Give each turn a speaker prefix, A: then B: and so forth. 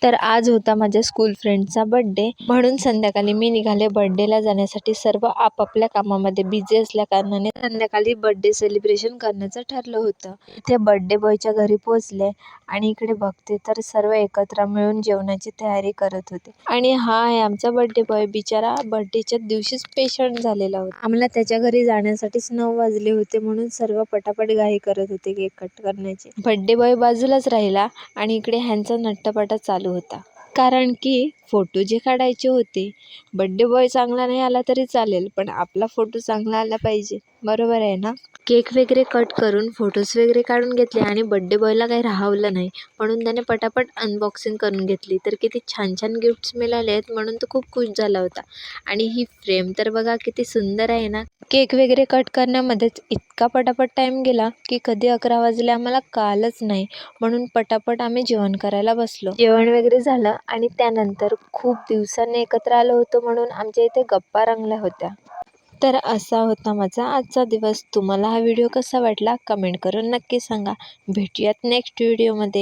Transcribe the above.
A: तर आज होता माझ्या स्कूल फ्रेंडचा बर्थडे, म्हणून संध्याकाळी मी निघाले बर्थडेला जाण्यासाठी। सर्व आपापल्या कामामध्ये बिझी असल्या कारणाने संध्याकाळी बर्थडे सेलिब्रेशन करण्याचं ठरलं होतं। इथे बर्थडे बॉयच्या घरी पोहोचले आणि इकडे बघते तर सर्व एकत्र मिळून जेवणाची तयारी करत होते। आणि हा आहे आमचा बर्थडे बॉय। बिचारा बर्थडेच्या दिवशीच पेशंट झालेला होता। आम्हाला त्याच्या घरी जाण्यासाठीच 9 वाजले होते, म्हणून सर्व पटापट घाई करत होते केक कट करण्याची। बर्थडे बॉय बाजूलाच राहिला आणि इकडे ह्यांचा नट्टापटा चालू होता, कारण की फोटो जे काढायचे होते। बर्थडे बॉय चांगला नाही आला तरी चालेल, पण आपला फोटो चांगला आला पाहिजे, बरोबर आहे ना। केक वगैरे कट करून फोटोज वगैरे काढून घेतले आणि बर्थडे बॉयला काही राहवलं नाही, म्हणून त्याने पटापट अनबॉक्सिंग करून घेतली। तर किती छान छान गिफ्ट्स मिळाले आहेत, म्हणून तो खूप खुश झाला होता। आणि ही फ्रेम तर बघा किती सुंदर आहे ना। केक वगैरे कट करण्यामध्येच इतका पटापट टाईम गेला की कधी 11 वाजले आम्हाला कळालंच नाही, म्हणून पटापट आम्ही जेवण करायला बसलो। जेवण वगैरे झालं आणि त्यानंतर खूप दिवसांनी एकत्र आलो होतो, म्हणून आमच्या इथे गप्पा रंगल्या होत्या। तर असा होता माझा आजचा दिवस। तुम्हाला हा व्हिडिओ कसा वाटला कमेंट करून नक्की सांगा। भेटूयात नेक्स्ट व्हिडिओमध्ये।